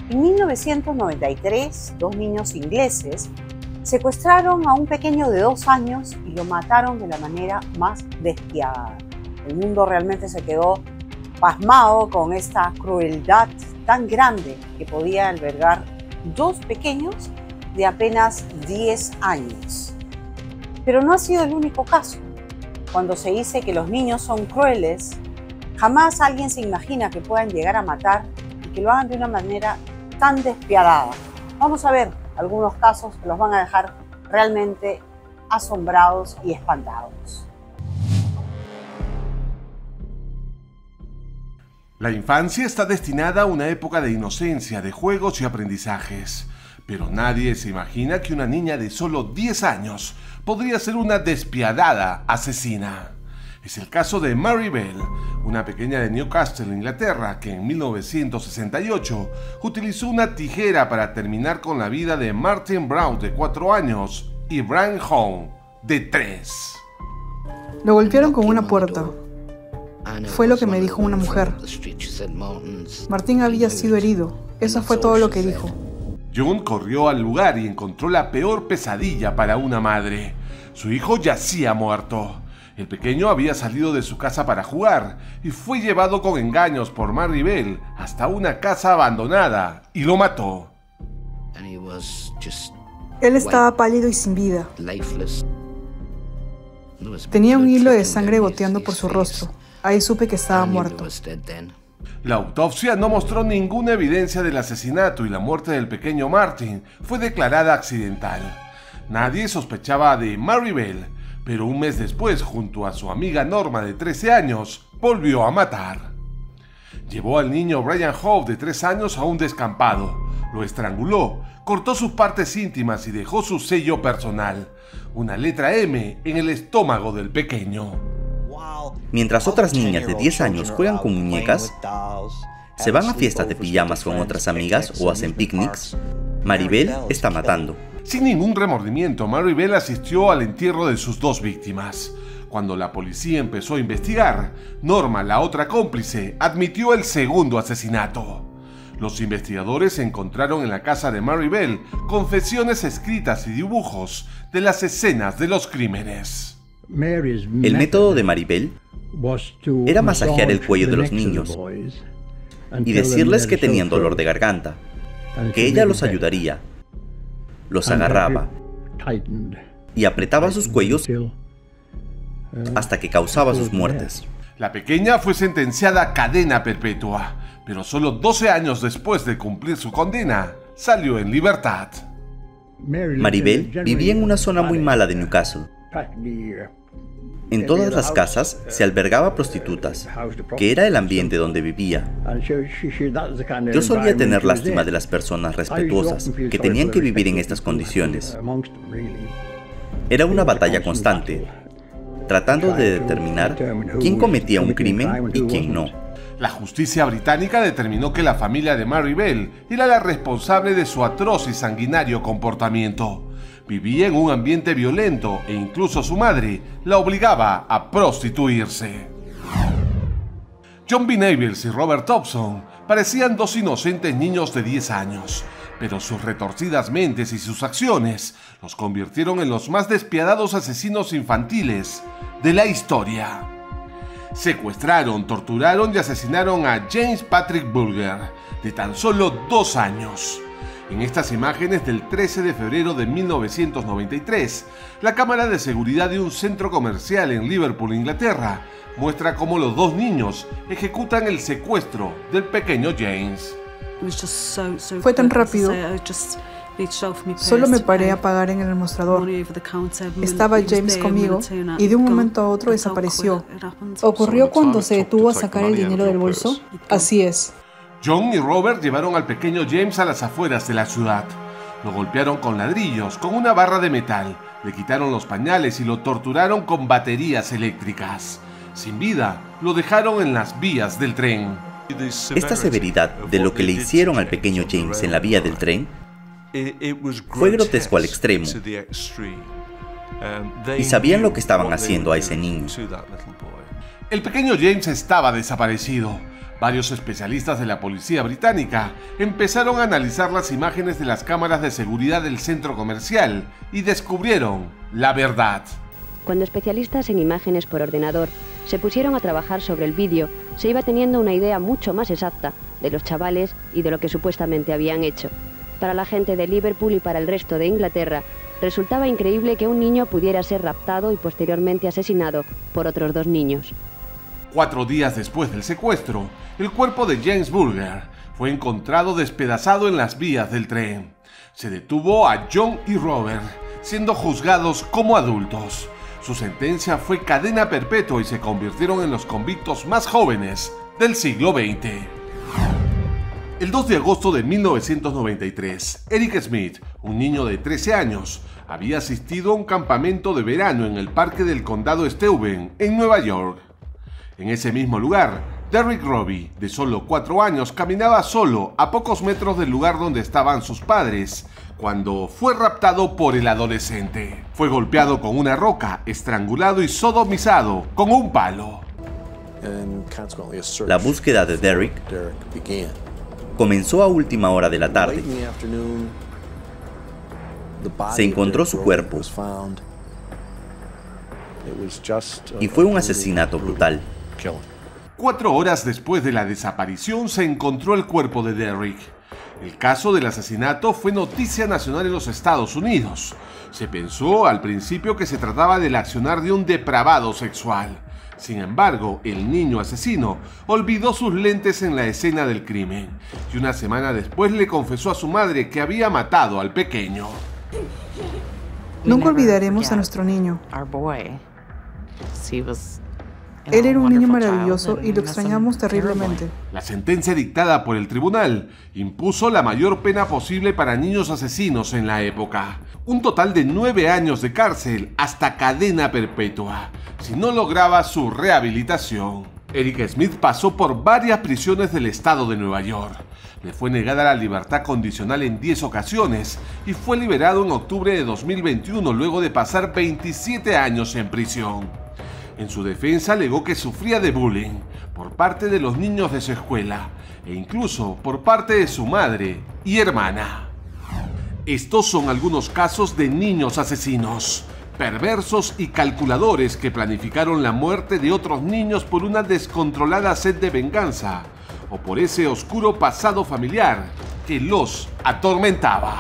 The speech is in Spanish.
En 1993, dos niños ingleses secuestraron a un pequeño de 2 años y lo mataron de la manera más despiadada. El mundo realmente se quedó pasmado con esta crueldad tan grande que podía albergar dos pequeños de apenas 10 años. Pero no ha sido el único caso. Cuando se dice que los niños son crueles, jamás alguien se imagina que puedan llegar a matar y que lo hagan de una manera tan despiadada. Vamos a ver algunos casos que los van a dejar realmente asombrados y espantados. La infancia está destinada a una época de inocencia, de juegos y aprendizajes. Pero nadie se imagina que una niña de solo 10 años podría ser una despiadada asesina. Es el caso de Mary Bell, una pequeña de Newcastle, Inglaterra, que en 1968 utilizó una tijera para terminar con la vida de Martin Brown, de 4 años, y Brian Home, de 3. Lo golpearon con una puerta. Fue lo que me dijo una mujer. Martín había sido herido. Eso fue todo lo que dijo. John corrió al lugar y encontró la peor pesadilla para una madre. Su hijo yacía muerto. El pequeño había salido de su casa para jugar y fue llevado con engaños por Mary Bell hasta una casa abandonada y lo mató. Él estaba pálido y sin vida. Tenía un hilo de sangre goteando por su rostro. Ahí supe que estaba muerto. La autopsia no mostró ninguna evidencia del asesinato y la muerte del pequeño Martin fue declarada accidental. Nadie sospechaba de Mary Bell, pero un mes después, junto a su amiga Norma de 13 años, volvió a matar. Llevó al niño Brian Hove de 3 años a un descampado, lo estranguló, cortó sus partes íntimas y dejó su sello personal, una letra M en el estómago del pequeño. Mientras otras niñas de 10 años juegan con muñecas, se van a fiestas de pijamas con otras amigas o hacen picnics, Mary Bell está matando. Sin ningún remordimiento, Mary Bell asistió al entierro de sus 2 víctimas. Cuando la policía empezó a investigar, Norma, la otra cómplice, admitió el segundo asesinato. Los investigadores encontraron en la casa de Mary Bell confesiones escritas y dibujos de las escenas de los crímenes. El método de Mary Bell era masajear el cuello de los niños y decirles que tenían dolor de garganta, que ella los ayudaría. Los agarraba y apretaba sus cuellos hasta que causaba sus muertes. La pequeña fue sentenciada a cadena perpetua, pero solo 12 años después de cumplir su condena, salió en libertad. Mary Bell vivía en una zona muy mala de Newcastle. En todas las casas se albergaba prostitutas, que era el ambiente donde vivía. Yo solía tener lástima de las personas respetuosas que tenían que vivir en estas condiciones. Era una batalla constante, tratando de determinar quién cometía un crimen y quién no. La justicia británica determinó que la familia de Mary Bell era la responsable de su atroz y sanguinario comportamiento. Vivía en un ambiente violento e incluso su madre la obligaba a prostituirse. John B. Nables y Robert Thompson parecían 2 inocentes niños de 10 años, pero sus retorcidas mentes y sus acciones los convirtieron en los más despiadados asesinos infantiles de la historia. Secuestraron, torturaron y asesinaron a James Patrick Bulger, de tan solo 2 años. En estas imágenes del 13 de febrero de 1993, la cámara de seguridad de un centro comercial en Liverpool, Inglaterra, muestra cómo los 2 niños ejecutan el secuestro del pequeño James. Fue tan rápido. Solo me paré a pagar en el mostrador. Estaba James conmigo y de un momento a otro desapareció. ¿Ocurrió cuando se detuvo a sacar el dinero del bolso? Así es. John y Robert llevaron al pequeño James a las afueras de la ciudad. Lo golpearon con ladrillos, con una barra de metal, le quitaron los pañales y lo torturaron con baterías eléctricas. Sin vida, lo dejaron en las vías del tren. Esta severidad de lo que le hicieron al pequeño James en la vía del tren fue grotesco al extremo, y sabían lo que estaban haciendo a ese niño. El pequeño James estaba desaparecido. Varios especialistas de la policía británica empezaron a analizar las imágenes de las cámaras de seguridad del centro comercial y descubrieron la verdad. Cuando especialistas en imágenes por ordenador se pusieron a trabajar sobre el vídeo, se iba teniendo una idea mucho más exacta de los chavales y de lo que supuestamente habían hecho. Para la gente de Liverpool y para el resto de Inglaterra, resultaba increíble que un niño pudiera ser raptado y posteriormente asesinado por otros 2 niños. 4 días después del secuestro, el cuerpo de James Bulger fue encontrado despedazado en las vías del tren. Se detuvo a John y Robert, siendo juzgados como adultos. Su sentencia fue cadena perpetua y se convirtieron en los convictos más jóvenes del siglo XX. El 2 de agosto de 1993, Eric Smith, un niño de 13 años, había asistido a un campamento de verano en el parque del condado Steuben, en Nueva York. En ese mismo lugar, Derrick Robbie, de solo 4 años, caminaba solo a pocos metros del lugar donde estaban sus padres, cuando fue raptado por el adolescente. Fue golpeado con una roca, estrangulado y sodomizado con un palo. La búsqueda de Derrick comenzó a última hora de la tarde. Se encontró su cuerpo y fue un asesinato brutal. 4 horas después de la desaparición se encontró el cuerpo de Derrick. El caso del asesinato fue noticia nacional en los Estados Unidos. Se pensó al principio que se trataba del accionar de un depravado sexual. Sin embargo, el niño asesino olvidó sus lentes en la escena del crimen y una semana después le confesó a su madre que había matado al pequeño. Nunca olvidaremos a nuestro niño. Él era un niño maravilloso y lo extrañamos terriblemente. La sentencia dictada por el tribunal impuso la mayor pena posible para niños asesinos en la época. Un total de 9 años de cárcel hasta cadena perpetua, si no lograba su rehabilitación. Eric Smith pasó por varias prisiones del estado de Nueva York. Le fue negada la libertad condicional en 10 ocasiones y fue liberado en octubre de 2021 luego de pasar 27 años en prisión. En su defensa alegó que sufría de bullying por parte de los niños de su escuela e incluso por parte de su madre y hermana. Estos son algunos casos de niños asesinos, perversos y calculadores que planificaron la muerte de otros niños por una descontrolada sed de venganza o por ese oscuro pasado familiar que los atormentaba.